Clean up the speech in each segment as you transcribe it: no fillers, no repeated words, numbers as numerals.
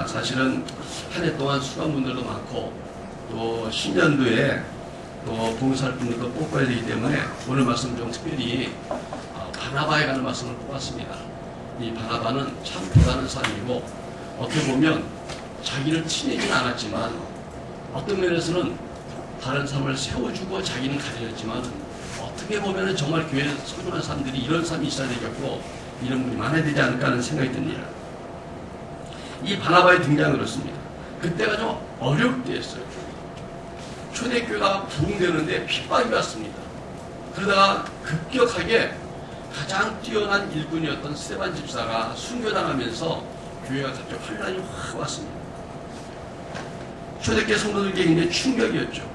사실은 한 해 동안 수고한 분들도 많고 또 신년도에 또 봉사할 분들도 뽑아야 되기 때문에 오늘 말씀 좀 특별히 바나바에 관한 말씀을 뽑았습니다. 이 바나바는 참 대단한 사람이고 어떻게 보면 자기를 티내진 않았지만 어떤 면에서는 다른 사람을 세워주고 자기는 가려졌지만 어떻게 보면 정말 교회에 소중한 사람들이 이런 사람이 있어야 되겠고 이런 분이 많아야 되지 않을까 하는 생각이 듭니다. 이 바나바의 등장은 그렇습니다. 그때가 좀 어려울 때였어요. 초대교회가 부흥되는데 핍박이 왔습니다. 그러다가 급격하게 가장 뛰어난 일꾼이었던 스데반 집사가 순교당하면서 교회가 갑자기 환란이 확 왔습니다. 초대교회 성도들에게 굉장히 충격이었죠.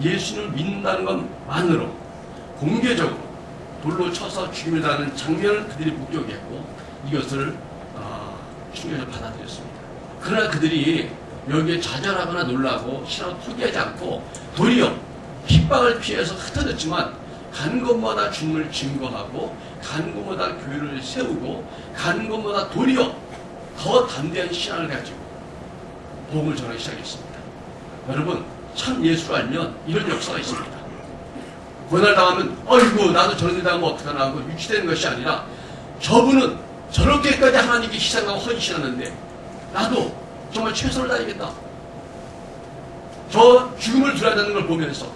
예수님을 믿는다는 것만으로 공개적으로 돌로 쳐서 죽임을 당하는 장면을 그들이 목격했고 이것을 충격을 받아들였습니다. 그러나 그들이 여기에 좌절하거나 놀라고 신앙을 포기하지 않고 도리어 핍박을 피해서 흩어졌지만 가는 곳마다 주님을 증거하고 가는 곳마다 교회를 세우고 가는 곳마다 도리어 더 담대한 신앙을 가지고 복음을 전하기 시작했습니다. 여러분 참 예수를 알면 이런 역사가 있습니다. 고난당하면 어이구 나도 저런 데 당하면 어떡하나 하고 유치되는 것이 아니라 저분은 저렇게까지 하나님께 희생하고 헌신하는데 나도 정말 최선을 다하겠다. 저 죽음을 두려워하는 걸 보면서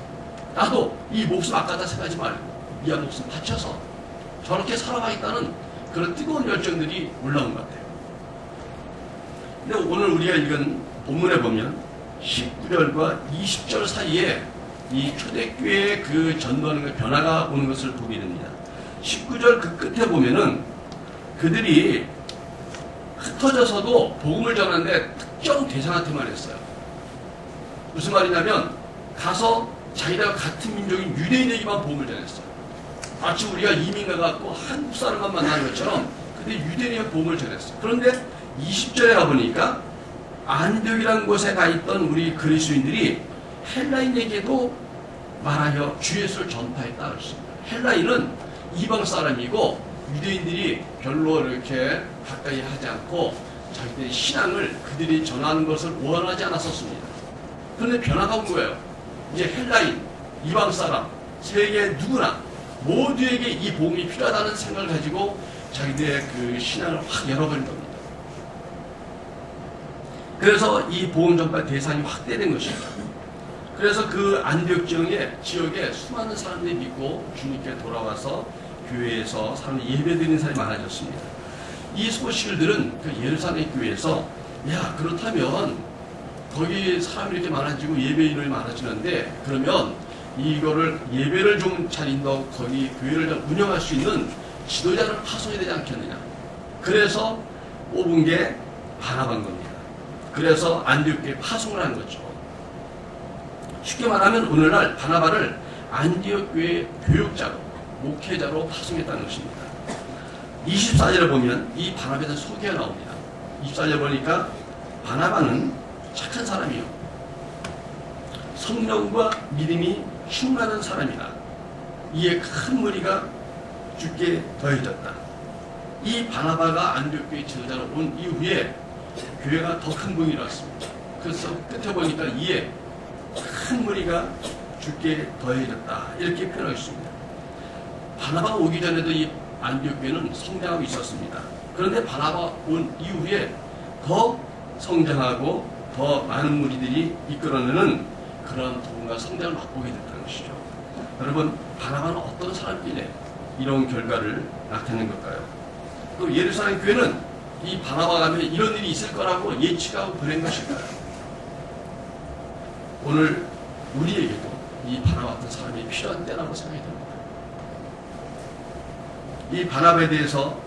나도 이 목숨 아깝다 생각하지 말고 이 목숨 바쳐서 저렇게 살아가겠다는 그런 뜨거운 열정들이 올라온 것 같아요. 근데 오늘 우리가 읽은 본문에 보면 19절과 20절 사이에 이 초대교회의 그 전도하는 변화가 오는 것을 보게 됩니다. 19절 그 끝에 보면은 그들이 흩어져서도 복음을 전하는데 특정 대상한테만 했어요. 무슨 말이냐면 가서 자기랑 같은 민족인 유대인에게만 복음을 전했어요. 마치 우리가 이민 가갖고 한국 사람만 만나는 것처럼 그들이 유대인에게 복음을 전했어요. 그런데 20절에 가보니까 안디옥이라는 곳에 가 있던 우리 그리스도인들이 헬라인에게도 말하여 주 예수를 전파했다 그랬습니다. 헬라인은 이방 사람이고 유대인들이 별로 이렇게 가까이 하지 않고 자기들의 신앙을 그들이 전하는 것을 원하지 않았었습니다. 그런데 변화가 온 거예요. 이제 헬라인, 이방 사람, 세계 누구나 모두에게 이 복음이 필요하다는 생각을 가지고 자기들의 그 신앙을 확 열어버린 겁니다. 그래서 이 복음 전파 대상이 확대된 것입니다. 그래서 그 안디옥 지역에 수많은 사람들이 믿고 주님께 돌아와서 교회에서 사람들이 예배드리는 사람이 많아졌습니다. 이 소식을 들은 그 예루살렘 교회에서 야 그렇다면 거기 사람이 이렇게 많아지고 예배 인원이 많아지는데 그러면 이거를 예배를 좀 잘 인도하고 거기 교회를 좀 운영할 수 있는 지도자를 파송해야 되지 않겠느냐. 그래서 뽑은 게 바나바인 겁니다. 그래서 안디옥교회 파송을 한 거죠. 쉽게 말하면 오늘날 바나바를 안디옥 교회 교육자로 목회자로 파송했다는 것입니다. 24절에 보면 이 바나바에 대한 소개가 나옵니다. 24절 보니까 바나바는 착한 사람이요 성령과 믿음이 충만한 사람이다. 이에 큰 무리가 주께 더해졌다. 이 바나바가 안디옥 교회 지도자로 온 이후에 교회가 더 큰 부흥이 일어났습니다. 그래서 끝에 보니까 이에 큰 무리가 주께 더해졌다. 이렇게 표현하고 있습니다. 바나바가 오기 전에도 이 안디옥 교회는 성장하고 있었습니다. 그런데 바나바 온 이후에 더 성장하고 더 많은 무리들이 이끌어내는 그런 부흥과 성장을 맛보게 됐다는 것이죠. 여러분 바나바는 어떤 사람길래 이런 결과를 나타낸 걸까요? 또 예루살렘 교회는 이 바나바가 가면 이런 일이 있을 거라고 예측하고 보낸 것일까요? 오늘 우리에게도 이 바나바 같은 사람이 필요한 때라고 생각이 듭니다. 이 바나바에 대해서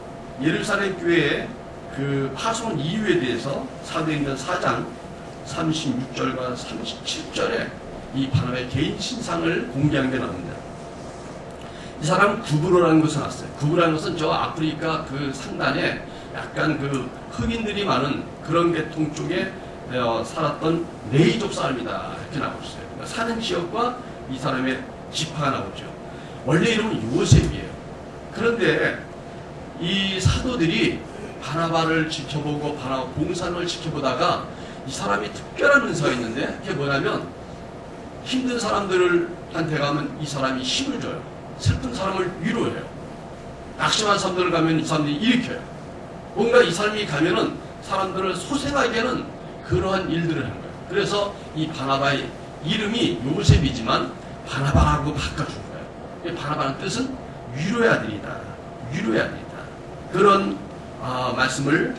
예루살렘 교회의 그 파송 이유에 대해서 사도행전 4장 36절과 37절에 이 바나바의 개인 신상을 공개한 게 나옵니다. 이 사람은 구브로라는 곳에 왔어요. 구브라는 것은 저 아프리카 그 상단에 약간 그 흑인들이 많은 그런 계통 쪽에 살았던 레이족 사람이다 이렇게 나오고 있어요. 그러니까 사는 지역과 이 사람의 지파가 나오죠. 원래 이름은 요셉이에요. 그런데 이 사도들이 바나바를 지켜보고 바나바 봉사를 지켜보다가 이 사람이 특별한 은사가 있는데 그게 뭐냐면 힘든 사람들한테 가면 이 사람이 힘을 줘요. 슬픈 사람을 위로해요. 낙심한 사람들을 가면 이 사람들이 일으켜요. 뭔가 이 사람이 가면은 사람들을 소생하게 하는 그러한 일들을 하는 거예요. 그래서 이 바나바의 이름이 요셉이지만 바나바라고 바꿔준 거예요. 바나바는 뜻은 위로의 아들이다. 위로의 아들이다. 그런 말씀을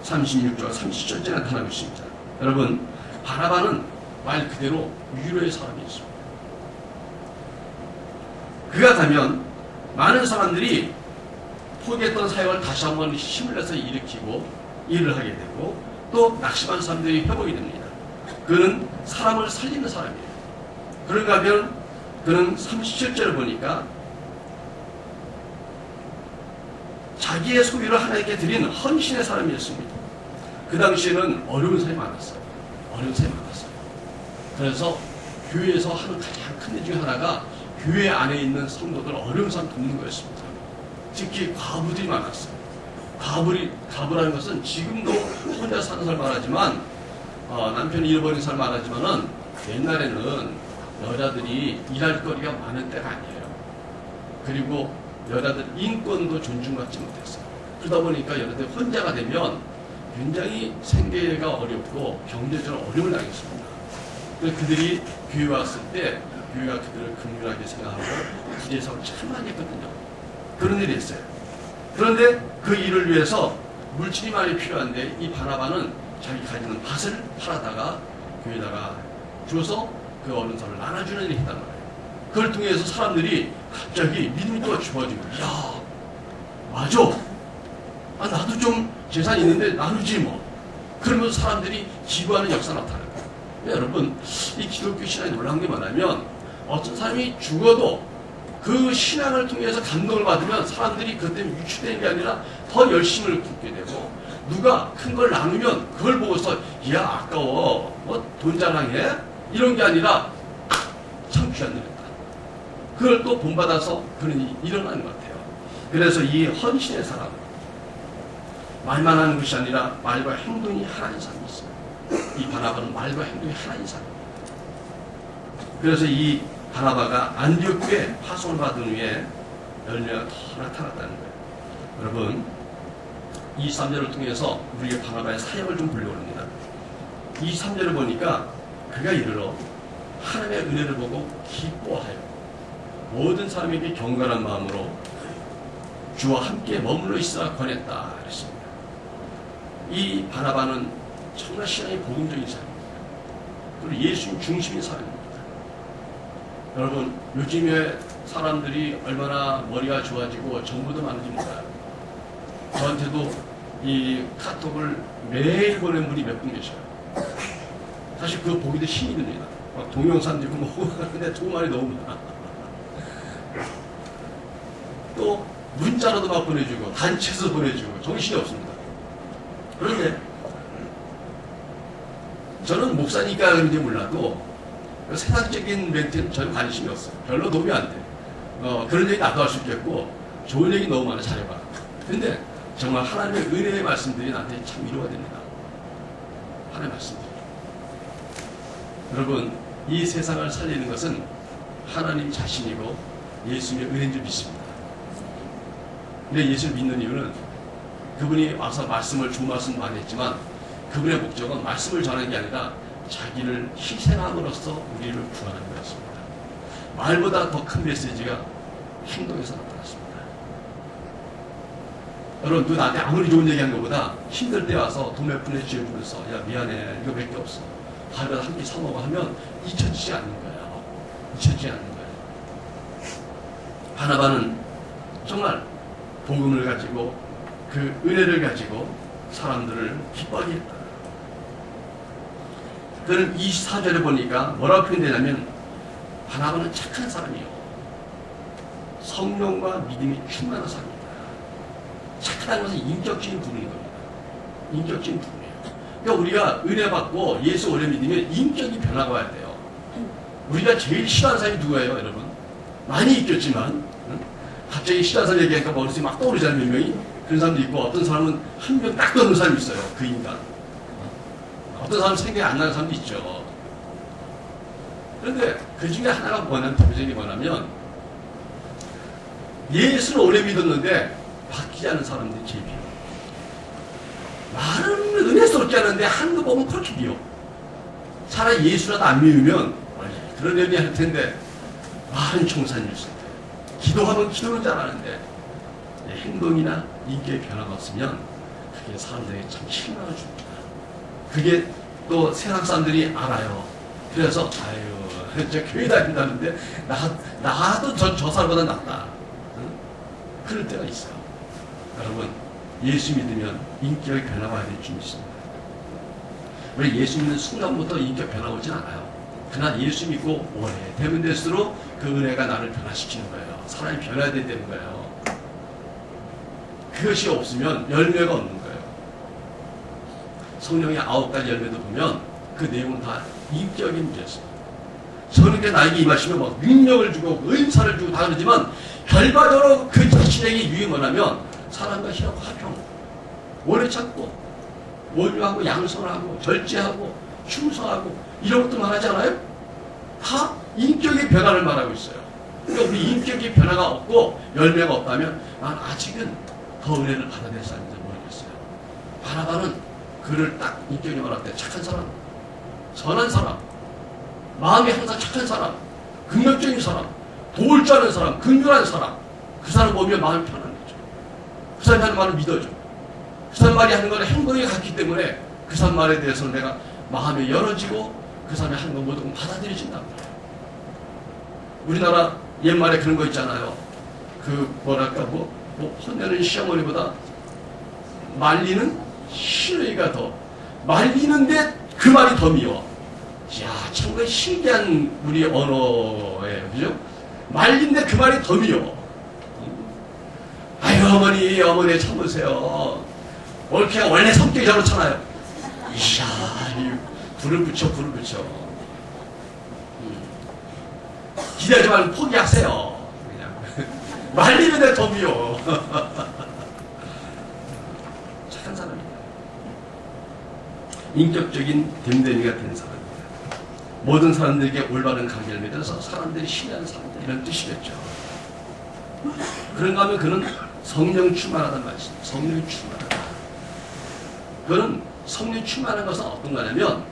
36절, 37절째 나타나고 있습니다. 여러분, 바나바는 말 그대로 위로의 사람이었습니다. 그가 가면 많은 사람들이 포기했던 사역을 다시 한번 힘을 내서 일으키고 일을 하게 되고 또 낙심한 사람들이 회복이 됩니다. 그는 사람을 살리는 사람이에요. 그런가 하면 그는 37절을 보니까 자기의 소유를 하나님께 드린 헌신의 사람이었습니다. 그 당시에는 어려운 사람이 많았어요. 어려운 사람이 많았어요. 그래서 교회에서 하는 가장 큰 일 중에 하나가 교회 안에 있는 성도들 어려운 사람 돕는 거였습니다. 특히 과부들이 많았어요. 과부라는 것은 지금도 혼자 사는 사람 말하지만 남편이 잃어버린 사람 말하지만은 옛날에는 여자들이 일할 거리가 많은 때가 아니에요. 그리고 여자들 인권도 존중받지 못했어요. 그러다 보니까 여자들 혼자가 되면 굉장히 생계가 어렵고 경제적으로 어려움을 당했습니다. 그래서 그들이 교회 왔을 때 교회가 그들을 긍휼하게 생각하고 구제사업을 참 많이 했거든요. 그런 일이 있어요. 그런데 그 일을 위해서 물질이 많이 필요한데 이 바나바는 자기 가지는 밭을 팔아다가 교회에다가 주어서 그 어려운 사람을 나눠주는 일을 했단 말이에요. 그걸 통해서 사람들이 갑자기 믿음이 또 주어지고, 야, 맞아. 나도 좀 재산이 있는데 나누지 뭐. 그러면서 사람들이 기부하는 역사가 나타나요. 여러분, 이 기독교 신앙이 놀라운 게 뭐냐면 어떤 사람이 죽어도 그 신앙을 통해서 감동을 받으면 사람들이 그것 때문에 유추되는 게 아니라 더 열심을 굽게 되고 누가 큰 걸 나누면 그걸 보고서 야 아까워 뭐 돈 자랑해? 이런 게 아니라 참 귀한 일이다. 그걸 또 본받아서 그런 일이 일어나는 것 같아요. 그래서 이 헌신의 사람 말만 하는 것이 아니라 말과 행동이 하나인 사람이 있어요. 이 바나바는 말과 행동이 하나인 사람입니다. 그래서 이 바나바가 안디옥교에 파송을 받은 후에 열매가 더 나타났다는 거예요. 여러분, 이 3절을 통해서 우리의 바나바의 사역을 좀 보려고 합니다. 이 3절을 보니까 그가 이르러 하나님의 은혜를 보고 기뻐하여 모든 사람에게 경건한 마음으로 주와 함께 머물러 있으라 권했다 그랬습니다. 이 바나바는 정말 신앙이 복음적인 사람입니다. 그리고 예수님 중심인 사람입니다. 여러분, 요즘에 사람들이 얼마나 머리가 좋아지고 정보도 많은지 몰라요. 저한테도 이 카톡을 매일 보낸 분이 몇 분 계셔요. 사실 그거 보기도 힘이 듭니다. 막 동영상 들고 뭐고 하는데 도움이 너무 많아. 또 문자로도 막 보내주고 단체에서 보내주고 정신이 없습니다. 그런데 저는 목사니까 그런지 몰라도 세상적인 멘트는 전혀 관심이 없어요. 별로 도움이 안 돼. 그런 얘기 나도 할 수 있겠고 좋은 얘기 너무 많아. 잘해봐. 근데 정말 하나님의 은혜의 말씀들이 나한테 참 위로가 됩니다. 하나님의 말씀들이. 여러분, 이 세상을 살리는 것은 하나님 자신이고 예수님의 은혜인 줄 믿습니다. 근데 예수를 믿는 이유는 그분이 와서 말씀을 좋은 말씀 많이 했지만 그분의 목적은 말씀을 전하는 게 아니라 자기를 희생함으로써 우리를 구하는 거였습니다. 말보다 더 큰 메시지가 행동에서 나타났습니다. 여러분, 누가 나한테 아무리 좋은 얘기한 것보다 힘들 때 와서 돈 몇 푼에 쥐어주면서 야 미안해 이거 몇 개 없어 다음에 한 끼 사 먹어 하면 잊혀지지 않는 거예요. 잊혀지지 않는 거예요. 바나바는 정말 복음을 가지고 그 은혜를 가지고 사람들을 기뻐하게 했다. 그는 24절에 보니까 뭐라고 표현되냐면 바나바는 착한 사람이요. 성령과 믿음이 충만한 사람입니다. 착하다는 것은 인격적인 부분인 겁니다. 인격적인 부분이에요. 그러니까 우리가 은혜 받고 예수 오래 믿으면 인격이 변화가 와야 돼요. 우리가 제일 싫어하는 사람이 누구예요, 여러분? 많이 있겠지만 갑자기 싫어하는 사람 얘기하니까 머릿속에 막 떠오르잖아요, 몇 명이. 그런 사람도 있고 어떤 사람은 한 명 딱 떠오르는 사람이 있어요, 그 인간. 어떤 사람은 생각이 안 나는 사람도 있죠. 그런데 그 중에 하나가 뭐냐면, 대표적인 게 뭐냐면, 예수를 오래 믿었는데 바뀌지 않은 사람들이 제일 비워. 말은 은혜스럽지 않은데 한두 번은 그렇게 비워. 차라리 예수라도 안 믿으면 그런 의미 할 텐데, 말은 총산일수인데, 기도하면 기도는 잘하는데 행동이나 인격의 변화가 없으면 그게 사람들에게 참 실망을 줍니다. 그게 또 세상 사람들이 알아요. 그래서 아유, 저 교회 다닌다는데 나도 저 사람보다 낫다. 응? 그럴 때가 있어요. 여러분, 예수 믿으면 인격의 변화가 와야 될 줄 믿습니다. 우리 예수 믿는 순간부터 인격 변화 오진 않아요. 그러나 예수 믿고 오래 되면 될수록 그 은혜가 나를 변화시키는 거예요. 사람이 변화해야 되는 거예요. 그것이 없으면 열매가 없는 거예요. 성령의 9가지 열매도 보면 그 내용은 다 인격의 문제였어요. 성령께 나에게 임하시면 막 능력을 주고 은사를 주고 다 그러지만 결과적으로 그 자신에게 유익이 뭐냐면 사람과 희하고 화평, 오래 참고 온유하고 양선하고 절제하고 충성하고 이런 것도 말하지 않아요? 다 인격의 변화를 말하고 있어요. 그러니까 우리 인격의 변화가 없고 열매가 없다면 난 아직은 더 은혜를 받아야 될 사람인지 모르겠어요. 바나바는 그를 딱 인격이 말할 때 착한 사람, 선한 사람, 마음이 항상 착한 사람, 긍정적인 사람, 도울 줄 아는 사람, 긍휼한 사람, 그 사람 보면 마음이 편한 거죠. 그 사람이 하는 말을 믿어줘. 그 사람 말이 하는 거는 행동이 같기 때문에 그 사람 말에 대해서 내가 마음이 열어지고 그 사람이 하는 거 모두 받아들여진단 말이에요. 우리나라 옛말에 그런 거 있잖아요. 그 뭐랄까 혼내는 시어머니보다 말리는 시어머니가 더 말리는데 그 말이 더 미워. 야, 정말 신기한 우리 언어예요. 그죠? 말린데 그 말이 더 미워. 아유, 어머니 참으세요. 옳게가 원래 성격이 저렇잖아요. 이야, 불을 붙여. 기대하지 말고 포기하세요. 그냥 말리는데 더 미워. 착한 사람입니다. 인격적인 됨됨이가 된 사람입니다. 모든 사람들에게 올바른 관계를 맺어서 사람들이 신뢰하는 사람들, 이런 뜻이겠죠. 그런가 하면 그는 성령 충만하다는 말씀입니다. 성령이 충만하다. 그는 성령 충만한 것은 어떤 거냐면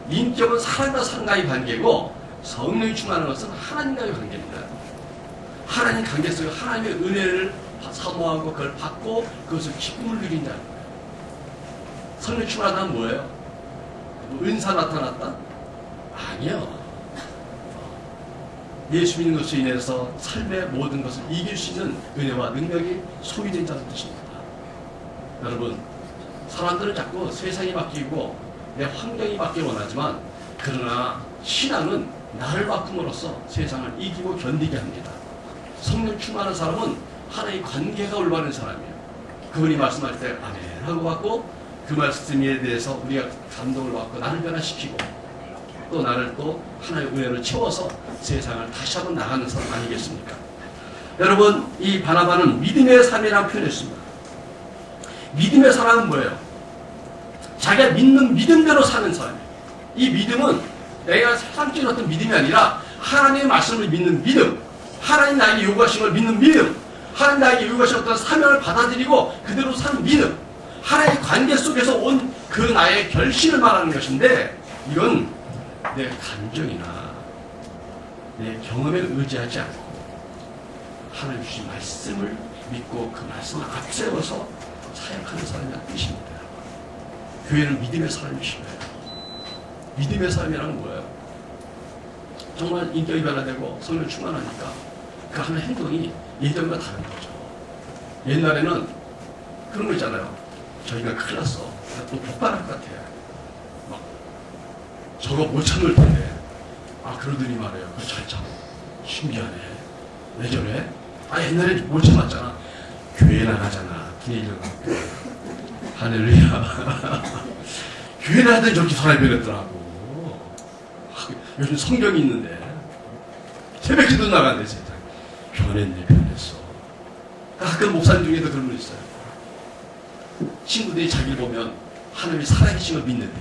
인격은 사람과 사람과의 관계고 성령이 충만한 것은 하나님과의 관계입니다. 하나님 관계 속에 하나님의 은혜를 사모하고 그걸 받고 그것을 기쁨을 누린다는 거예요. 성령 충만하다는 뭐예요? 은사 나타났다? 아니요. 예수 믿는 것으로 인해서 삶의 모든 것을 이길 수 있는 은혜와 능력이 소유된다는 뜻입니다. 여러분, 사람들은 자꾸 세상이 바뀌고 내 환경이 바뀌길 원하지만 그러나 신앙은 나를 바꿈으로써 세상을 이기고 견디게 합니다. 성령 충만한 사람은 하나의 관계가 올바른 사람이에요. 그분이 말씀할 때 아멘 하고 받고 그 말씀에 대해서 우리가 감동을 받고 나를 변화시키고 또 나를 또 하나의 은혜로 채워서 세상을 다시 한번 나가는 사람 아니겠습니까? 여러분, 이 바나바는 믿음의 삶이라고 표현했습니다. 믿음의 사람은 뭐예요? 자기가 믿는 믿음대로 사는 사람이에요. 이 믿음은 내가 세상적인 어떤 믿음이 아니라 하나님의 말씀을 믿는 믿음, 하나님 나에게 요구하신 걸 믿는 믿음, 하나님 나에게 요구하신 어떤 사명을 받아들이고 그대로 사는 믿음, 하나님의 관계 속에서 온 그 나의 결심을 말하는 것인데 이건 내 감정이나 내 경험에 의지하지 않고 하나님 주신 말씀을 믿고 그 말씀을 앞세워서 사역하는 사람이라는 뜻입니다. 교회는 믿음의 사람이신 거예요. 믿음의 사람이란 뭐예요? 정말 인격이 변화되고 성령 충만하니까 그 하는 행동이 예전과 다른 거죠. 옛날에는 그런 거 있잖아요. 저희가 큰일 났어. 또 폭발할 것 같아. 막 저거 못 참을 텐데. 아, 그러더니 말이에요. 그거 잘 참어. 신기하네. 왜 저래? 아, 옛날에 못 참았잖아. 교회 나가잖아. 분위기가. 할렐루야. 교회 나가더니 저렇게 사람이 변했더라고. 아, 요즘 성경이 있는데. 새벽기도 나간대, 세상. 변했어. 가끔 목사님 중에도 그런 분 있어요. 친구들이 자기를 보면 하나님이 살아계신 걸 믿는데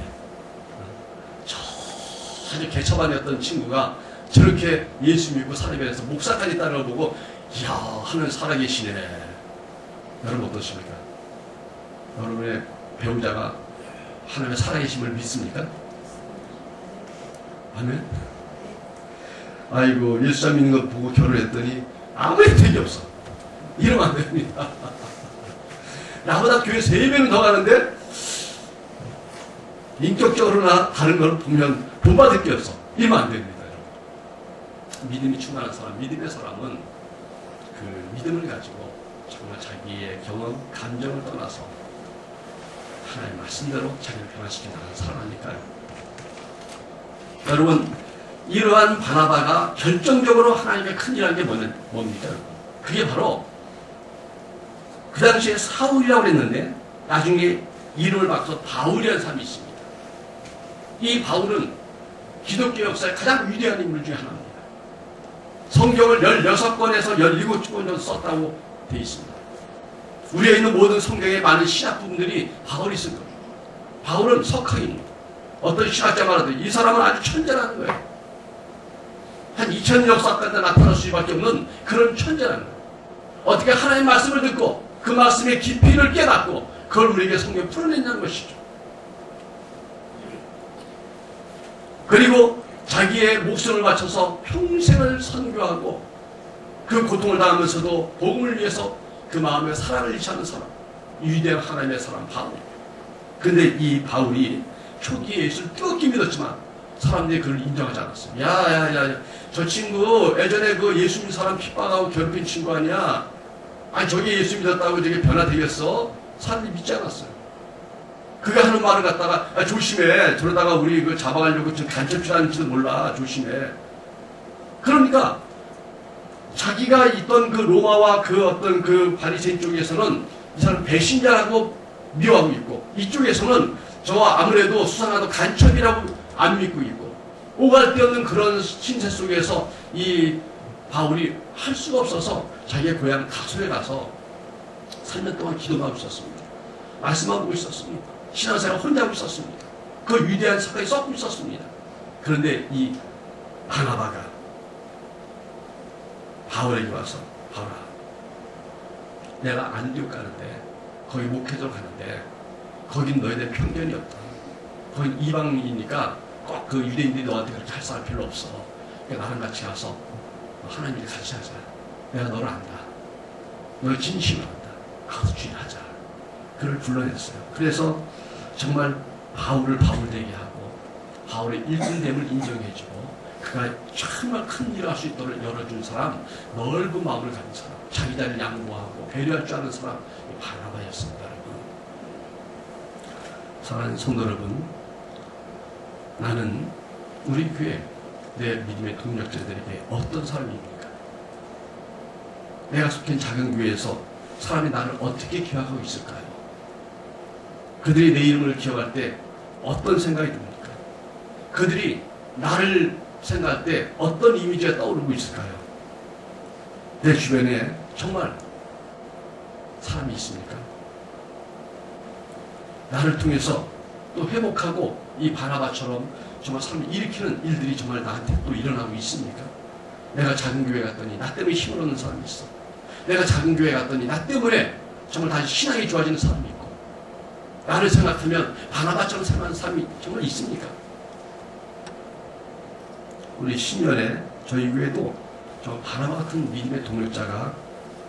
아주 개처반이었던 친구가 저렇게 예수 믿고 사람에서 목사까지 따라보고 이야 하늘 살아계시네. 여러분 어떠십니까? 여러분의 배우자가 하나님의 살아계심을 믿습니까? 아멘. 아이고 예수자 믿는 거 보고 결혼했더니 아무 혜택이 없어. 이러면 안 됩니다. 나보다 교회 3배는 더 가는데 인격적으로나 다른 걸 보면 본받을 게 없어. 이러면 안 됩니다. 믿음이 충만한 사람, 믿음의 사람은 그 믿음을 가지고 정말 자기의 경험, 감정을 떠나서 하나님 말씀대로 자기를 변화시켜 나가는 사람이니까요. 여러분, 이러한 바나바가 결정적으로 하나님의 큰 일한 게 뭡니까? 그게 바로 그 당시에 사울이라고 그랬는데 나중에 이름을 바꿔서 바울이라는 사람이 있습니다. 이 바울은 기독교 역사의 가장 위대한 인물 중에 하나입니다. 성경을 16권에서 17권 정도 썼다고 되어 있습니다. 우리에 있는 모든 성경의 많은 신학 부분들이 바울이 쓴 겁니다. 바울은 석학입니다. 어떤 신학자 말하듯 이 사람은 아주 천재라는 거예요. 한 2000년 역사 가운데 나타날 수밖에 없는 그런 천재라는 거예요. 어떻게 하나님의 말씀을 듣고 그 말씀의 깊이를 깨닫고 그걸 우리에게 성경에 풀어낸다는 것이죠. 그리고 자기의 목숨을 바쳐서 평생을 선교하고 그 고통을 당하면서도 복음을 위해서 그 마음에 사랑을 잃지 않는 사람, 위대한 하나님의 사람 바울. 근데 이 바울이 초기에 예수를 뜨겁게 믿었지만 사람들이 그를 인정하지 않았어요. 야야야, 저 친구 예전에 그 예수 믿는 사람 핍박하고 괴롭힌 친구 아니야? 아니 저게 예수 믿었다고 저게 변화되겠어? 사람들이 믿지 않았어요. 그가 하는 말을 갖다가 조심해. 저러다가 우리 그 잡아가려고 지금 간첩질하는지도 몰라. 조심해. 그러니까 자기가 있던 그 로마와 그 어떤 그 바리새인 쪽에서는 이 사람 배신자라고 미워하고 있고 이쪽에서는 저 아무래도 수상하도 간첩이라고 안 믿고 있고 오갈 데 없는 그런 신세 속에서 이 바울이 할 수가 없어서 자기의 고향 다소에 가서 3년 동안 기도만 하고 있었습니다. 말씀만 보고 있었습니다. 신앙생활 혼자 하고 있었습니다. 그 위대한 사건이 썩고 있었습니다. 그런데 이 바나바가 바울에게 와서 바울아, 내가 안디옥 가는데 거기 목회자로 가는데 거긴 너희들 편견이 없다. 거긴 이방인이니까 꼭 그 유대인들이 너한테 그렇게 할 사람 별로 없어. 그러니까 나랑 같이 가서 하나님을 같이 하자. 내가 너를 안다. 너를 진심으로 안다. 가서 주인하자. 그를 불러냈어요. 그래서 정말 바울을 바울 되게 하고 바울의 일꾼됨을 인정해주고 그가 정말 큰 일을 할 수 있도록 열어준 사람, 넓은 마음을 가진 사람, 자기 자리를 양보하고 배려할 줄 아는 사람, 바나바였습니다. 여러분. 사랑하는 성도 여러분, 나는 우리 교회 내 믿음의 동력자들에게 어떤 사람입니까? 내가 속한 작은 교회에서 사람이 나를 어떻게 기억하고 있을까요? 그들이 내 이름을 기억할 때 어떤 생각이 듭니까? 그들이 나를 생각할 때 어떤 이미지가 떠오르고 있을까요? 내 주변에 정말 사람이 있습니까? 나를 통해서 또 회복하고 이 바나바처럼 정말 사람을 일으키는 일들이 정말 나한테 또 일어나고 있습니까? 내가 작은 교회 갔더니 나 때문에 힘을 얻는 사람이 있어. 내가 작은 교회 갔더니 나 때문에 정말 다시 신앙이 좋아지는 사람이 있고 나를 생각하면 바나바처럼 생각하는 사람이 정말 있습니까? 우리 신년에 저희 교회도 저 바나바 같은 믿음의 동력자가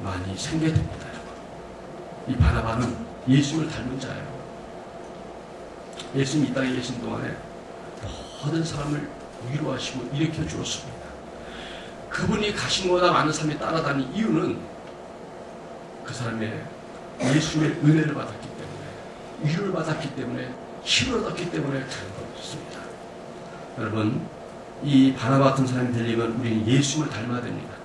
많이 생겨야 됩니다. 이 바나바는 예수님을 닮은 자예요. 예수님이 이 땅에 계신 동안에 모든 사람을 위로하시고 일으켜 주었습니다. 그분이 가신 것보다 많은 사람이 따라다닌 이유는 그 사람의 예수님의 은혜를 받았기 때문에, 위로를 받았기 때문에, 힘을 얻었기 때문에 가는 것입니다. 여러분, 이 바나바 같은 사람이 되려면 우리는 예수님을 닮아야 됩니다.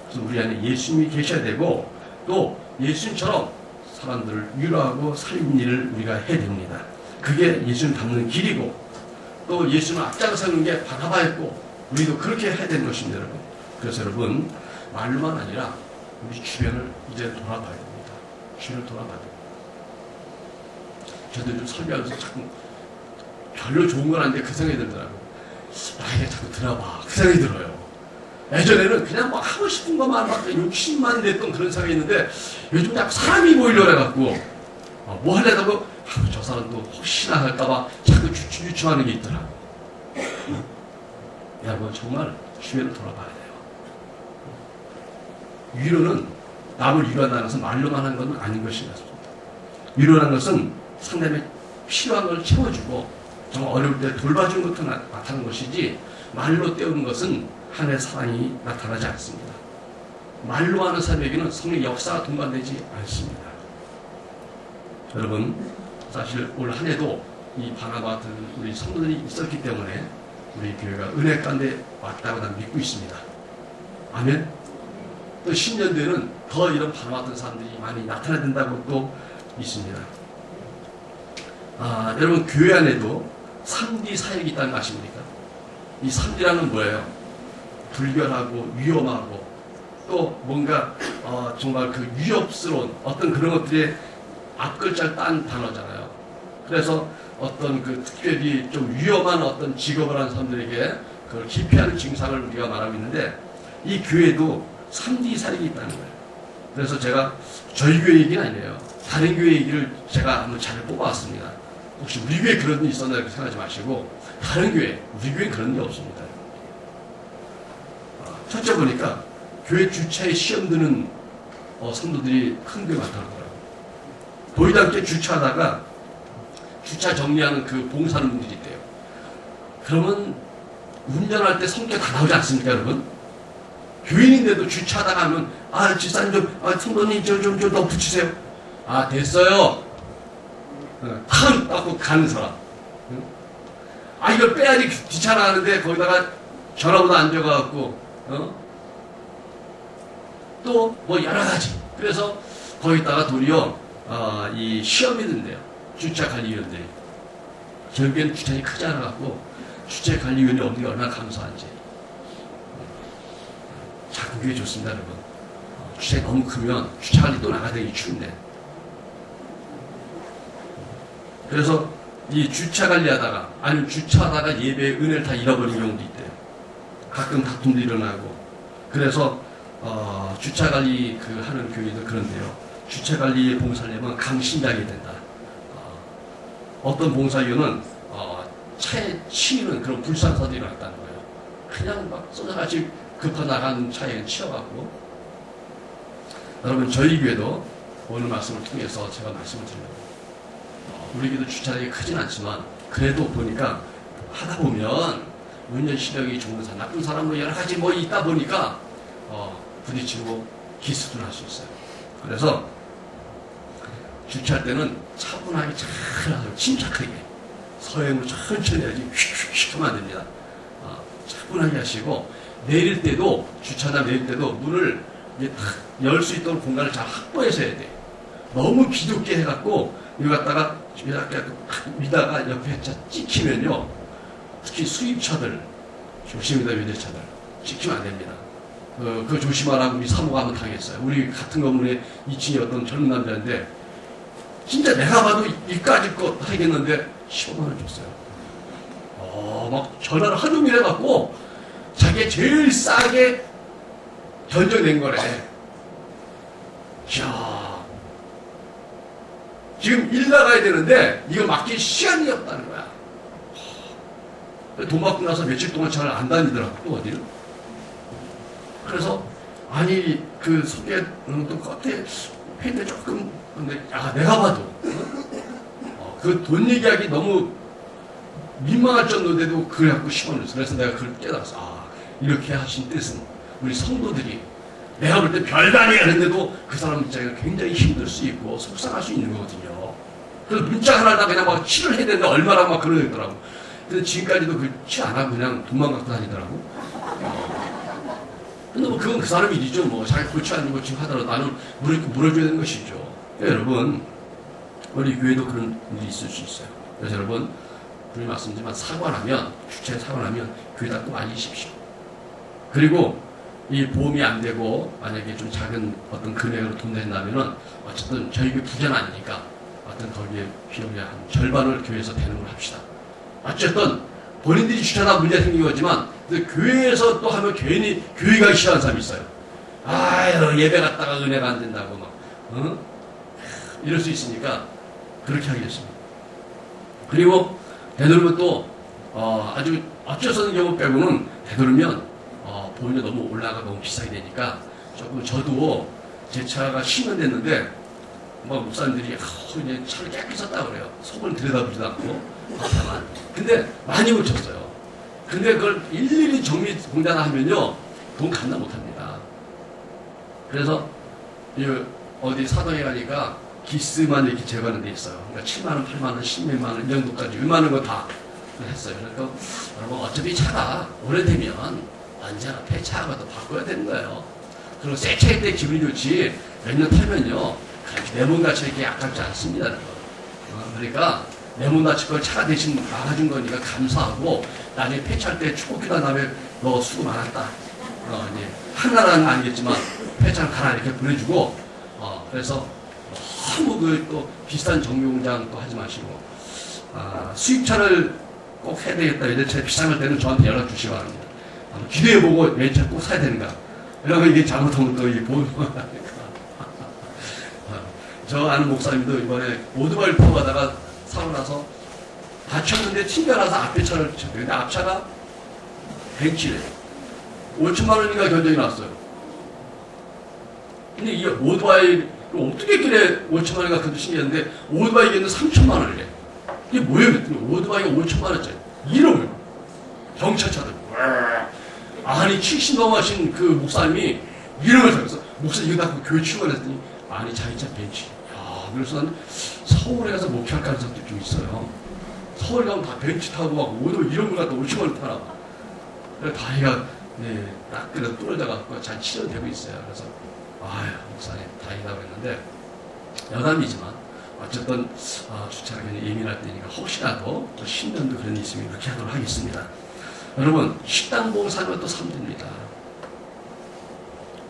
그래서 우리 안에 예수님이 계셔야 되고 또 예수님처럼 사람들을 위로하고 살리는 일을 우리가 해야 됩니다. 그게 예수님 닮는 길이고 또 예수님을 앞장서는 게 바나바였고 우리도 그렇게 해야 되는 것입니다. 여러분. 그래서 여러분 말로만 아니라 우리 주변을 이제 돌아봐야 됩니다. 주변을 돌아봐야 됩니다. 저도 좀 설교하면서 자꾸 별로 좋은 건 아닌데 그 생각이 들더라고요. 나에게 자꾸 드나봐. 그 생각이 들어요. 예전에는 그냥 뭐 하고 싶은 것만 막 욕심만 냈던 그런 생각이 있는데 요즘 자꾸 사람이 보이려고 해갖고 뭐 하려다고 저 사람도 혹시나 할까봐 자꾸 주춤주춤하는 게 있더라고. 여러분 정말 주변을 돌아봐야 돼요. 위로는 남을 위로한다는 것은 말로만 하는 건 아닌 것인 것입니다. 위로라는 것은 상대방의 필요한 걸 채워주고 정말 어려울 때 돌봐주는 것도 나타나는 것이지 말로 때우는 것은 하나님의 사랑이 나타나지 않습니다. 말로 하는 사람에게는 성령의 역사가 동반되지 않습니다. 여러분 사실 올 한 해도 이 바나바 같은 우리 성도들이 있었기 때문에 우리 교회가 은혜 가운데 왔다고 난 믿고 있습니다. 아멘. 또 10년 뒤에는 더 이런 바나바 같은 사람들이 많이 나타나야 된다고 또 믿습니다. 여러분 교회 안에도 3D 사역이 있다는 거 아십니까? 이 3D라는 뭐예요? 불결하고 위험하고 또 뭔가 정말 그 위협스러운 어떤 그런 것들의 앞글자를 딴 단어잖아요. 그래서 어떤 그 특별히 좀 위험한 어떤 직업을 하는 사람들에게 그걸 기피하는 증상을 우리가 말하고 있는데 이 교회도 3D 사역이 있다는 거예요. 그래서 제가 저희 교회 얘기는 아니에요. 다른 교회 얘기를 제가 한번 잘 뽑아왔습니다. 혹시 우리 교회에 그런 일이 있었나 이렇게 생각하지 마시고 다른 교회, 우리 교회는 그런 게 없습니다. 첫째 보니까 교회 주차에 시험 드는 성도들이 큰 교회 많더라고요. 보이지 않게 주차하다가 주차 정리하는 그 봉사하는 분들이 있대요. 그러면 운전할 때 성격 다 나오지 않습니까, 여러분? 교인인데도 주차하다가 하면 집사님 좀 성도님 좀 더 붙이세요. 됐어요. 탕 닦고 가는 사람. 이걸 빼야지 귀찮아하는데 거기다가 전화번호 안 적어갖고 또 뭐 여러 가지. 그래서 거기다가 도리어 이 시험이 든대요. 주차관리위원들이. 결국에는 주차장이 크지 않아갖고 주차관리위원이 없는 게 얼마나 감사한지. 작은 교회 좋습니다, 여러분. 주차장이 너무 크면 주차관리 또 나가야 되기 추운데. 그래서 이 주차관리하다가 아니면 주차하다가 예배의 은혜를 다 잃어버린 경우도 있대요. 가끔 다툼도 일어나고. 그래서 주차관리 하는 교회도 그런데요. 주차관리의 봉사하려면 강심장이 된다. 어떤 봉사위원은 차에 치이는 그런 불상사들이 일어났다는 거예요. 그냥 막 쏟아같이 급하 나가는 차에 치여갖고. 여러분 저희 교회도 오늘 말씀을 통해서 제가 말씀을 드립니다. 우리 교회도 주차장이 크진 않지만 그래도 보니까 하다 보면 운전 실력이 좋은 사람, 나쁜 사람 뭐 여러 가지 뭐 있다 보니까 부딪히고 기스도 할 수 있어요. 그래서 주차할 때는 차분하게 잘 하고 침착하게 서행으로 천천히 해야지 휙휙 하면 안 됩니다. 차분하게 하시고 내릴 때도 주차장 내릴 때도 문을 열 수 있도록 공간을 잘 확보해서 해야 돼요. 너무 비좁게 해갖고 이거 갖다가 위다가 옆에 찍히면요. 특히 수입차들 조심합니다. 외제차들 찍히면 안 됩니다. 그거 조심하라고 우리 사모가 한번 당했어요. 우리 같은 건물에 2층에 어떤 젊은 남자인데 진짜 내가 봐도 이까짓 거 하겠는데 15만 원 줬어요. 막 전화를 하루 종일 해갖고 자기가 제일 싸게 견적낸 거래. 이야, 지금 일 나가야 되는데 이거 맡길 시간이 없다는 거야. 돈 받고 나서 며칠 동안 잘 안 다니더라고, 또 어디를. 그래서 아니 그 소개 또 겉에 했는데 조금 근데 내가 봐도 그 돈 얘기하기 너무 민망할 정도인데도 그걸 갖고 10원을 줬어. 그래서 내가 그걸 깨달았어. 이렇게 하신 뜻은 우리 성도들이 내가 볼 때 별거 아니야 했는데도 그 사람 입장에 굉장히 힘들 수 있고 속상할 수 있는 거거든요. 그래서 문자 하나다 그냥 막 치를 해야 되는데 얼마나 막 그러더라고. 근데 지금까지도 그 치 안 하고 그냥 돈만 갖고 다니더라고. 근데 뭐 그건 그 사람 일이죠. 뭐 자기 고치 안 고치 하더라도 나는 물어줘야 되는 것이죠. 여러분 우리 교회도 그런 일이 있을 수 있어요. 그래서 여러분 분명히 말씀드리지만 사과하면 주차에 사과하면 교회다 꼭 알리십시오. 그리고 이 보험이 안 되고 만약에 좀 작은 어떤 금액으로 돈 낸다면은 어쨌든 저희 교회 부자는 아니니까 어떤 거기에 비용의 한 절반을 교회에서 대는 걸 합시다. 어쨌든 본인들이 주차하다 문제 생긴 거지만 교회에서 또 하면 괜히 교회 가기 싫어하는 사람이 있어요. 아유 예배 갔다가 은혜가 안 된다고 막 이럴 수 있으니까 그렇게 하겠습니다. 그리고 되도록이면 또 아주 어쩔 수 없는 경우 빼고는 되도록이면 보험료 너무 올라가 너무 비싸게 되니까 조금 저도 제 차가 10년 됐는데 뭐 목사님들이 이제 차를 깨끗이 썼다고 그래요. 속은 들여다보지도 않고 다만 근데 많이 고쳤어요. 근데 그걸 일일이 정리 공단하면요 돈 감당 못합니다. 그래서 어디 사동에 가니까 기스만 이렇게 제거하는 데 있어요. 그러니까 7만원, 8만원, 10몇만원 이 정도까지 웬만한 거 다 했어요. 그러니까 여러분 어차피 차가 오래되면 언제나 폐차하고 또 바꿔야 되는 거예요. 그리고 새 차일 때 기분이 좋지 몇 년 타면요 그렇게 내 몸같이 이렇게 아깝지 않습니다. 그러니까 내 몸같이 걸 차가 대신 막아준 거니까 감사하고 나중에 폐차할 때 축복기도 한 다음에 너 수고 많았다. 이제 하나라는 건 아니겠지만 폐차를 가라 이렇게 보내주고 그래서 너무 또 비싼 정비공장 또 하지 마시고 수입차를 꼭 해야 되겠다. 외제차 비싼 걸 때는 저한테 연락 주시기 바랍니다. 기대해보고 외제차 꼭 사야 되는가. 이러면 이게 잘못하면 또 이게 보험료가 저 아는 목사님도 이번에 오토바이를 타고 가다가 사고 나서 다쳤는데 튕겨나서 앞에 차를 쳤어요. 근데 앞차가 벤치래. 5천만 원인가 견적이 났어요. 근데 이 오토바이를 어떻게 했길래 5천만 원인가 그것도 신기했는데 오토바이 기는 3천만 원이래. 이게 뭐예요? 그랬더니 오토바이가 5천만 원짜리. 이름을 경찰차들. 아니 70 넘어가신 그 목사님이 이름을 적어서 목사님 이거 다 교회 치고 그랬더니 아니 자기차 벤치. 야 그래서 난 서울에 가서 목회할 가능성도 좀 있어요. 서울 가면 다 벤치 타고 막 오토 이런 걸 갖다 5천만 원 타라. 그래서 다리가 딱 그래도 뚫어져갖고 잘 치료되고 있어요. 그래서 아유 목사님 다행이라고 했는데 여담이지만 어쨌든 주차가 굉장히 예민할 때니까 혹시라도 또 10년도 그런 일이 있으면 그렇게 하도록 하겠습니다. 여러분 식당 봉사는 또 3대입니다.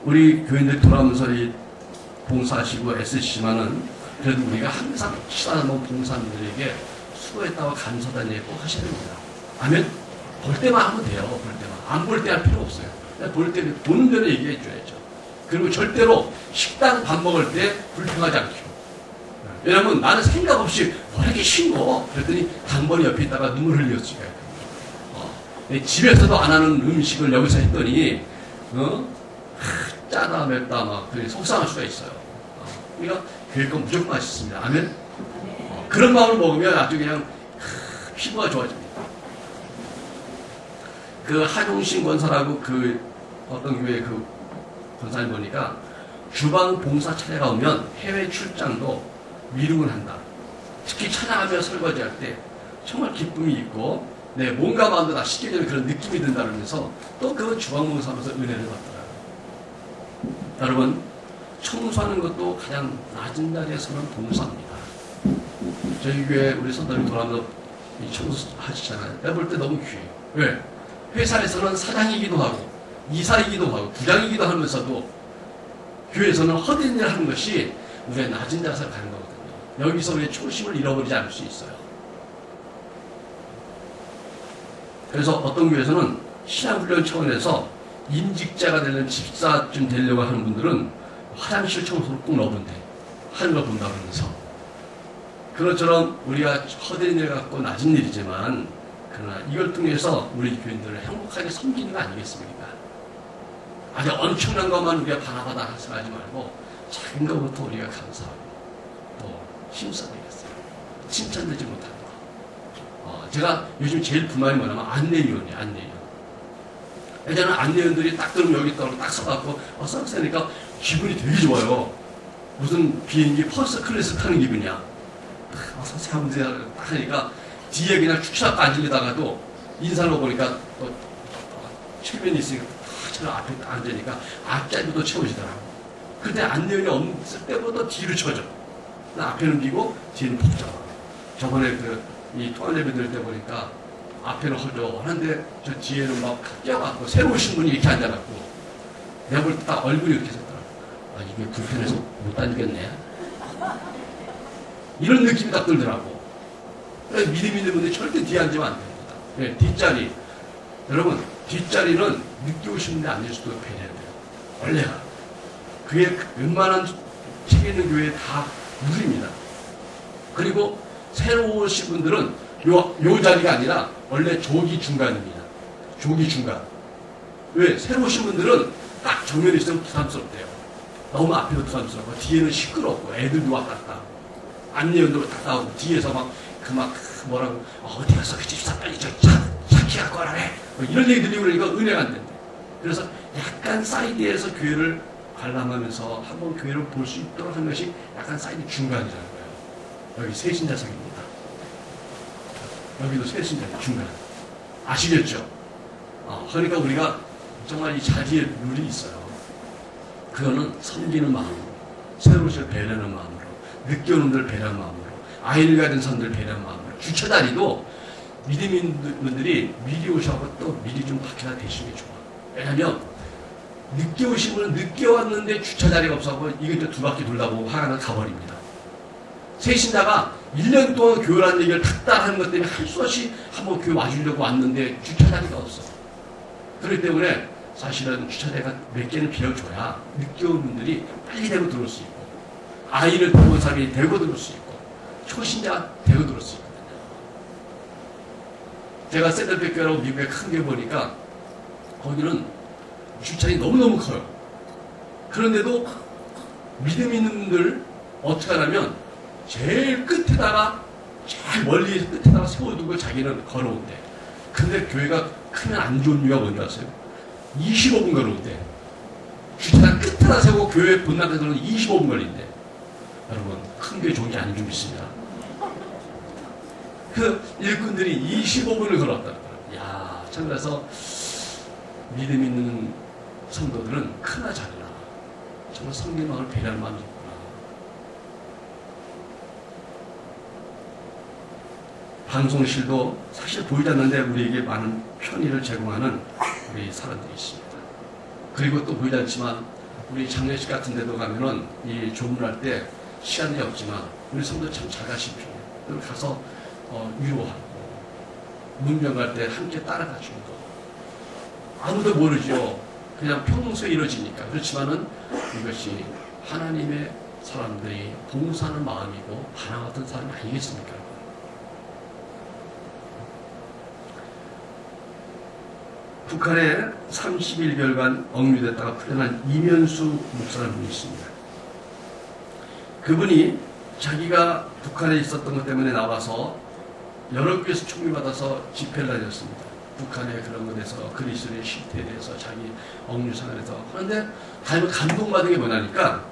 우리 교인들 돌아오면서 이 봉사하시고 애쓰시지만은 그래도 우리가 항상 식사하는 봉사님들에게 수고했다고 감사하다는 얘기 꼭 하셔야 됩니다. 아멘? 볼 때만 하면 돼요. 볼 때만. 안 볼 때 할 필요 없어요. 볼 때 보는 대로 얘기해 줘야죠. 그리고 절대로 식당 밥 먹을 때 불평하지 않죠. 왜냐면 나는 생각 없이 왜 이렇게 쉰거? 그랬더니 당번이 옆에 있다가 눈물 흘렸어요. 집에서도 안 하는 음식을 여기서 했더니 짜다 맵다 막 속상할 수가 있어요. 그러니까 교회 건 무조건 맛있습니다. 아멘? 그런 마음을 먹으면 아주 그냥 피부가 좋아집니다. 그 하종신 권사라고 그 어떤 교회 그 권사님 보니까 주방 봉사 차례가 오면 해외 출장도 미루곤 한다. 특히 찬양하며 설거지할 때 정말 기쁨이 있고 내 몸과 마음도 다 씻겨지는 그런 느낌이 든다 그러면서 또 그 주방 봉사하면서 은혜를 받더라고요. 여러분 청소하는 것도 가장 낮은 자리에서는 봉사입니다. 저희 교회 우리 선생님 돌아오면서 청소하시잖아요. 내가 볼 때 너무 귀해요. 왜? 회사에서는 사장이기도 하고 이사이기도 하고 부장이기도 하면서도 교회에서는 헛된 일을 하는 것이 우리의 낮은 자세로 가는 거거든요. 여기서 우리의 초심을 잃어버리지 않을 수 있어요. 그래서 어떤 교회에서는 신앙훈련 차원에서 임직자가 되는 집사쯤 되려고 하는 분들은 화장실 청소를 꼭 넣어본대. 하는 걸 본다 그러면서. 그것처럼 우리가 헛된 일을 갖고 낮은 일이지만 그러나 이걸 통해서 우리 교인들을 행복하게 섬기는 거 아니겠습니까? 아주 엄청난 것만 우리가 바라바다 생각하지 말고 작은 것부터 우리가 감사하고 또 힘써내겠어요. 칭찬되지 못하는 거. 제가 요즘 제일 불만이 뭐냐면 안내위원이에요. 안내위원. 예전에는 안내위원들이 딱 들으면 여기 딱 써갖고 써니까 기분이 되게 좋아요. 무슨 비행기 퍼스트 클래스 타는 기분이야. 선생님 딱 하니까 뒤에 그냥 축사가 앉으려다가도 인사를 보니까 또 출변이 있으니까 저 앞에 앉으니까 앞자리도 채워지더라고. 근데 안내원이 없을 때보다 뒤로 쳐져. 앞에 넘기고 뒤에는 푹 잡아. 저번에 이 토안예배 들 때 보니까 앞에는 허전한데 저 뒤에는 막 껴갖고 새로 오신 분이 이렇게 앉아갖고 내가 볼 때 딱 얼굴이 이렇게 섰더라고. 이게 불편해서 못 다니겠네. 이런 느낌이 딱 들더라고. 믿음 있는 분들이 절대 뒤에 앉으면 안 됩니다. 예, 뒷자리. 여러분, 뒷자리는 늦게 오시는데 앉을수록 배려야 돼요. 원래가. 그게 웬만한 책에 있는 교회에 다 무리입니다. 그리고 새로 오신 분들은 요 자리가 아니라 원래 조기 중간입니다. 조기 중간. 왜? 새로 오신 분들은 딱 정면에 있으면 부담스럽대요. 너무 앞에도 부담스럽고 뒤에는 시끄럽고 애들도 왔다 갔다 하고 안내원도 갔다 오고 뒤에서 뭐라고 어디 가서 그 집사 빨리 차 갖고 와라 해. 뭐 이런 얘기 들리고 그러니까 은혜가 안 된대. 그래서 약간 사이드에서 교회를 관람하면서 한번 교회를 볼 수 있도록 하는 것이 약간 사이드 중간이라는 거예요. 여기 세신자석입니다. 여기도 세신자 중간. 아시겠죠? 그러니까 우리가 정말 이 자리에 룰이 있어요. 그거는 섬기는 마음으로, 새로 오실 배려하는 마음으로, 늦게 오는 분들 배려하는 마음으로, 아이를 가진 사람들 배려하는 마음으로. 주차 자리도 믿음인 분들이 미리 오셔서 또 미리 좀 밖에다 대시는 게 좋아. 왜냐면 늦게 오신 분은 늦게 왔는데 주차 자리가 없어서 이거 두 바퀴 돌다 보고 화가 나 가버립니다. 세신자가 1년 동안 교회라는 얘기를 탁탁 하는 것 때문에 할 수 없이 한번 교회 와주려고 왔는데 주차 자리가 없어. 그렇기 때문에 사실은 주차대가 몇 개는 비워줘야 늦게 온 분들이 빨리 대고 들어올 수 있고 아이를 데리고 온 사람이 대고 들어올 수 있고 초신자가 대고 들어올 수 있거든요. 제가 샌들백교라고 미국에 큰 게 보니까 거기는 주차장이 너무너무 커요. 그런데도 믿음 있는 분들 어떻게 하냐면 제일 끝에다가 제일 멀리 끝에다가 세워두고 자기는 걸어온대. 근데 교회가 크면 안 좋은 이유가 뭔지 아세요? 25분 걸어온대. 주차장 끝에다 세우고 교회 본당에서는 25분 걸린대. 여러분, 큰 교회 좋은 게 아닌 줄 믿습니다. 그 일꾼들이 25분을 걸었다는 거예요. 이야, 참 그래서 믿음 있는 성도들은 크나 작으나 정말 성령 마음을 배려하는 마음이 있구나. 방송실도 사실 보이지 않는데 우리에게 많은 편의를 제공하는 우리 사람들이 있습니다. 그리고 또 보이지 않지만 우리 장례식 같은 데도 가면은 이 조문할 때 시간이 없지만 우리 성도 참 잘 가십시오. 가서 위로하고 문명 갈 때 함께 따라가 주는 거. 아무도 모르죠. 그냥 평소에 이루어지니까. 그렇지만은 이것이 하나님의 사람들이 봉사하는 마음이고 바람 같은 사람이 아니겠습니까? 북한에 30일별간 억류됐다가 풀려난 이면수 목사라는 분이 있습니다. 그분이 자기가 북한에 있었던 것 때문에 나와서 여러 교회에서 총리받아서 집회를 다녔습니다. 북한의 그런 것에서 그리스도의 실태에 대해서 자기 억류 생활에서. 그런데 감동받은 게 뭐냐니까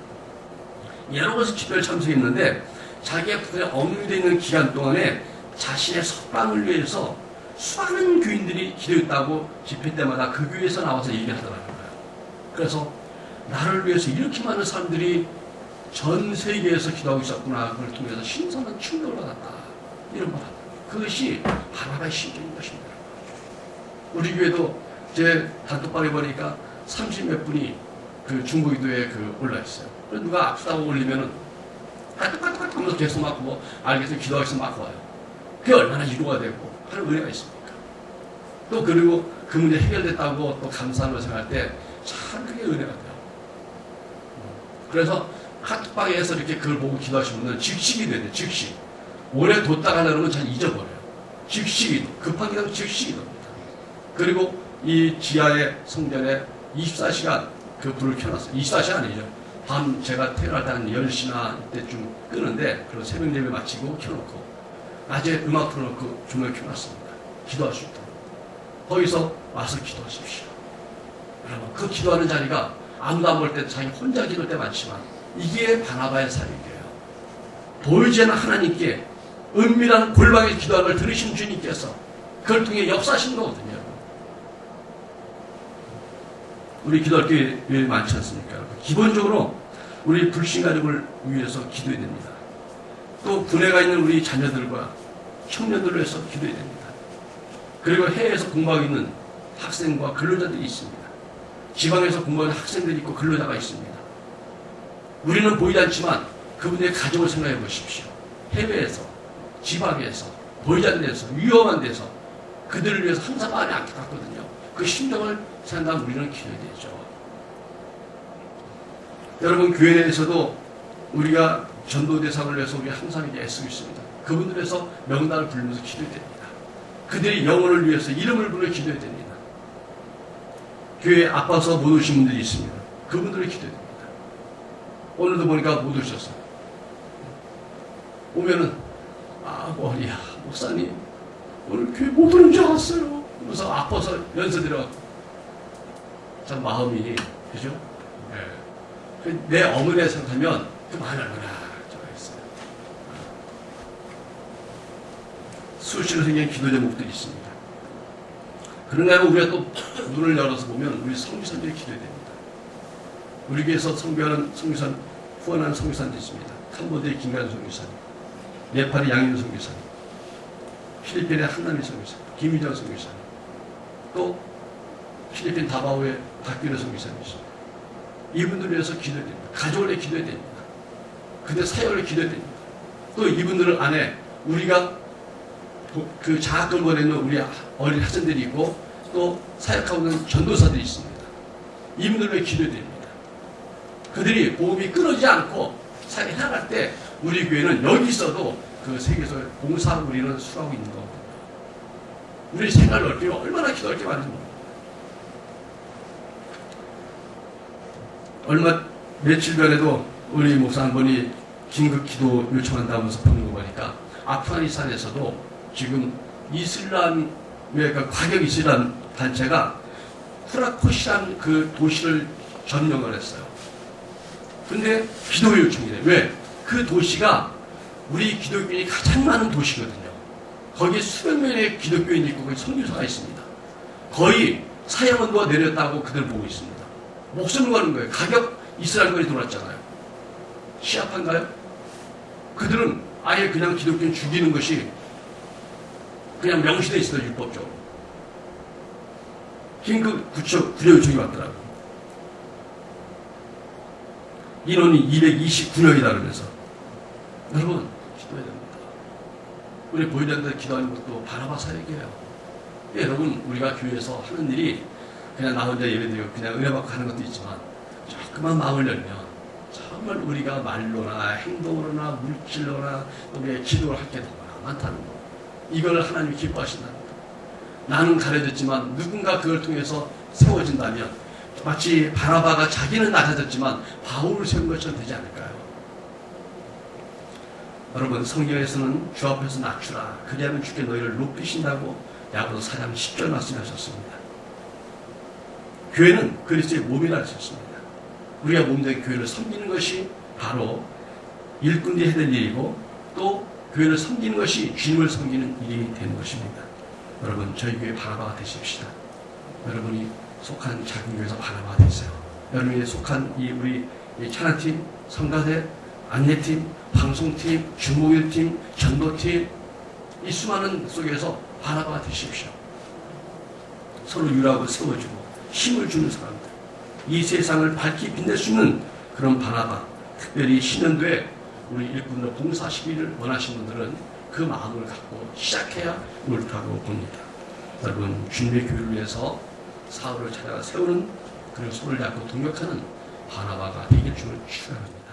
여러 곳에서 집회를 참석했는데 자기가 북한에 억류되어 있는 기간 동안에 자신의 석방을 위해서 수많은 교인들이 기도했다고 집회 때마다 그 교회에서 나와서 얘기하더라고요. 그래서 나를 위해서 이렇게 많은 사람들이 전 세계에서 기도하고 있었구나. 그걸 통해서 신선한 충격을 받았다. 이런 말. 그것이 바나바의 심정인 것입니다. 우리 교회도 제 단톡방에 보니까 30몇 분이 그 중보기도에 올라 있어요. 누가 아프다고 올리면은 까딱까딱 하면서 계속 막 알겠어요. 기도하면서 막 와요. 그게 얼마나 위로가 되고 하는 은혜가 있습니까? 또 그리고 그 문제 해결됐다고 또 감사하는 생각할 때 참 그게 은혜가 돼요. 그래서 카톡방에서 이렇게 그걸 보고 기도하시면 즉식이 되네. 즉식. 오래 뒀다가 그러면 잘 잊어버려요. 즉식이 급한 기도는 즉식이 됩니다. 그리고 이 지하의 성전에 24시간 그 불을 켜놨어요. 24시간 아니죠. 밤 제가 퇴근할 때 한 10시나 이때쯤 끄는데 그리고 새벽 예배 마치고 켜놓고 낮에 음악 틀어놓고 조명 켜놨습니다. 기도할 수 있도록. 거기서 와서 기도하십시오. 여러분, 그 기도하는 자리가 아무도 안 볼 때 자기 혼자 기도할 때 많지만 이게 바나바의 삶이에요. 보이지 않는 하나님께 은밀한 골방에 기도하는 걸 들으신 주님께서 그걸 통해 역사하신 거거든요. 우리 기도할 게 왜 많지 않습니까? 기본적으로 우리 불신가족을 위해서 기도해야 됩니다. 또 군에 가 있는 우리 자녀들과 청년들을 위해서 기도해야 됩니다. 그리고 해외에서 공부하고 있는 학생과 근로자들이 있습니다. 지방에서 공부하는 학생들이 있고 근로자가 있습니다. 우리는 보이지 않지만 그분의 가정을 생각해 보십시오. 해외에서, 지방에서, 보이지 않는 데서, 위험한 데서 그들을 위해서 항상 마음이 안타깝거든요. 그 심정을 생각하면 우리는 기도해야 되죠. 여러분, 교회 내에서도 우리가 전도 대상을 위해서 우리가 항상 이제 애쓰고 있습니다. 그분들 위해서 명단을 부르면서 기도해야 됩니다. 그들이 영혼을 위해서 이름을 불러 기도해야 됩니다. 교회에 아파서 못 오신 분들이 있습니다. 그분들을 기도해야 됩니다. 오늘도 보니까 못 오셨어요. 오면은, 머리야, 목사님, 오늘 교회 못 오는 줄 알았어요. 그래서 아파서 연세 들어갔고. 참 마음이, 그죠? 네. 내 어머니를 생각하면 그 마음이 얼마나 좋아했어요. 수시로 생긴 기도 제목들이 있습니다. 그런가 하면 우리가 또 눈을 열어서 보면 우리 성교사님들이 기도해야 됩니다. 우리 교회에서 성교하는 성교사님, 후원하는 성교사님도 있습니다. 캄보디아의 김가연 성교사님, 네팔의 양윤 성교사님, 필리핀의 한남희 성교사님, 김희정 성교사님, 또 필리핀 다바오의 박규래 성교사님이 있습니다. 이분들을 위해서 기도해야 됩니다. 가족을 위해 기도해야 됩니다. 그들 사역을 위해 기도해야 됩니다. 또 이분들 안에 우리가 그 장학금 보내는 우리 어린 학생들이 있고 또 사역하고 있는 전도사들이 있습니다. 이분들을 위해 기도해야 됩니다. 그들이 보험이 끊어지지 않고 사역해 나갈 때 우리 교회는 여기 있어도 그 세계에서 봉사하고 우리는 수하고 있는 거거든요. 우리 생각을 넓히면 얼마나 기도할 게 많은지 모릅니다. 며칠 전에도 우리 목사 한 분이 긴급 기도 요청한다면서 보는 거 보니까 아프가니스탄에서도 지금 이슬람의 그 과격 이슬람 단체가 후라콧이라는 그 도시를 점령을 했어요. 근데 기도 요청이래. 왜? 그 도시가 우리 기독교인이 가장 많은 도시거든요. 거기에 수백 명의 기독교인이 있고 거기 선교사가 있습니다. 거의 사형언도가 내렸다고 그들 보고 있습니다. 목숨을 거는 거예요. 가격 이스라엘까지 돌았잖아요. 시합한가요? 그들은 아예 그냥 기독교인 죽이는 것이 그냥 명시되어 있어요. 율법적으로. 긴급 구조 요청이 왔더라고요. 인원이 229명이다 그러면서 여러분 기도해야 됩니다. 우리 보이던데 기도하는 것도 바라봐 사역이에요. 여러분 우리가 교회에서 하는 일이 그냥 나 혼자 예배드리고 그냥 은혜 받고 하는 것도 있지만 조금만 마음을 열면 정말 우리가 말로나 행동으로나 물질로나 우리의 기도를 할 게 더 많다는 거. 이걸 하나님이 기뻐하신다는 거. 나는 가려졌지만 누군가 그걸 통해서 세워진다면 마치 바나바가 자기는 낮아졌지만 바울을 세운 것처럼 되지 않을까요? 여러분 성경에서는 주 앞에서 낮추라 그리하면 주께 너희를 높이신다고 야고보서 4장 10절 말씀하셨습니다. 교회는 그리스도의 몸이라 하셨습니다. 우리가 몸된 교회를 섬기는 것이 바로 일꾼이 해야 될 일이고 또 교회를 섬기는 것이 주님을 섬기는 일이 되는 것입니다. 여러분 저희 교회 바나바가 되십시다. 여러분이 속한 작은 교회에서 바나바가 되세요. 여러분이 속한 우리 찬양팀, 성가대, 안내팀, 방송팀, 중목일팀, 전도팀 이 수많은 속에서 바나바가 되십시오. 서로 유라고 세워주고 힘을 주는 사람들, 이 세상을 밝히 빛낼 수 있는 그런 바나바, 특별히 신년도에 우리 일꾼으로 봉사하시기를 원하시는 분들은 그 마음을 갖고 시작해야 옳다고 봅니다. 여러분 주님의 교회를 위해서 사울을 찾아가 세우는 그리고 손을 잡고 동력하는 바나바가 되길 주를 축원합니다.